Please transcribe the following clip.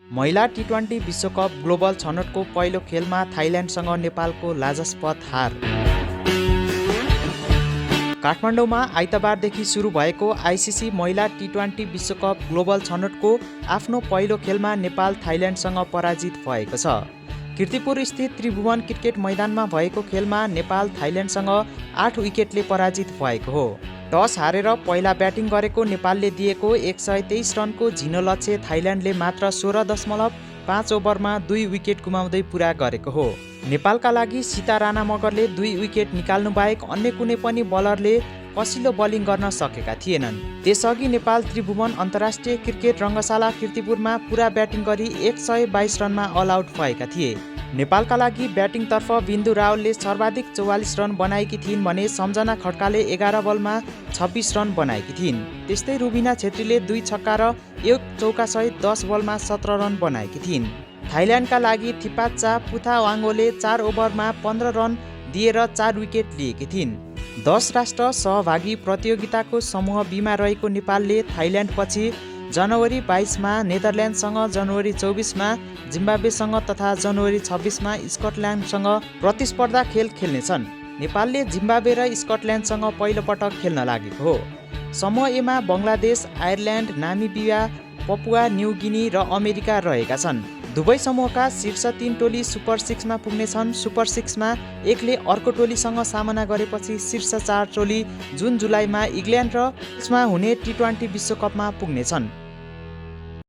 महिला टी20 विश्वकप ग्लोबल छनौटको पहिलो खेलमा थाइल्यान्डसँग नेपालको लाजस्पद हार। काठमाडौँमा आइतबारदेखि सुरु भएको आइसिसी महिला टी20 विश्वकप ग्लोबल छनौटको आफ्नो पहिलो खेलमा नेपाल थाइल्यान्डसँग पराजित भएको छ। कीर्तिपुर स्थित त्रिभुवन क्रिकेट मैदानमा भएको खेलमा नेपाल थाइल्यान्डसँग 8 विकेटले पराजित भएको हो। टस हारेर पहिला ब्याटिङ गरेको नेपालले दिएको 123 रनको झिनो लक्ष्य थाइल्यान्डले मात्र 16.5 ओभरमा 2 विकेट गुमाउँदै पुरा गरेको हो। नेपालका लागि सीता राणा मगरले 2 विकेट निकाल्नु बाहेक अन्य कुनै पनि बलरले कसिलो बलिङ गर्न सकेका थिएनन्। त्यसअघि नेपाल त्रिभुवन अन्तर्राष्ट्रिय क्रिकेट रङ्गशाला कीर्तिपुरमा पुरा ब्याटिङ गरी 122 रनमा अल आउट भएका थिए। नेपालका लागि ब्याटिङतर्फ बिन्दु रावलले सर्वाधिक 44 रन बनाएकी थिइन् भने सम्झना खड्काले 11 बलमा 26 रन बनाएकी थिइन्। त्यस्तै रुबिना छेत्रीले 2 छक्का र 1 चौकासहित 10 बलमा 17 रन बनाएकी थिइन्। थाइल्यान्डका लागि थिपाच्चा पुथावाङ्गोले 4 ओभरमा 15 रन दिएर 4 विकेट लिएकी थिइन्। 10 राष्ट्र सहभागी प्रतियोगिताको समूह बीमा रहेको नेपालले थाइल्यान्डपछि जनवरी 22मा नेदरल्यान्डसँग, जनवरी 24मा जिम्बाब्वेसँग तथा जनवरी 26मा स्कटल्यान्डसँग प्रतिस्पर्धा खेल खेल्नेछन्। नेपालले जिम्बाब्वे र स्कटल्यान्डसँग पहिलोपटक खेल्न लागेको हो। समूह एमा Bangladesh, Ireland, Namibia, Papua New Guinea र अमेरिका रहेका छन्। दुवै समूहका शीर्ष 3 टोली सुपर 6मा पुग्नेछन्। सुपर 6मा एकले अर्को टोलीसँग सामना गरेपछि शीर्ष 4 टोली जुन जुलाईमा इङ्ल्यान्ड र यसमा हुने टी20 विश्वकपमा पुग्नेछन्।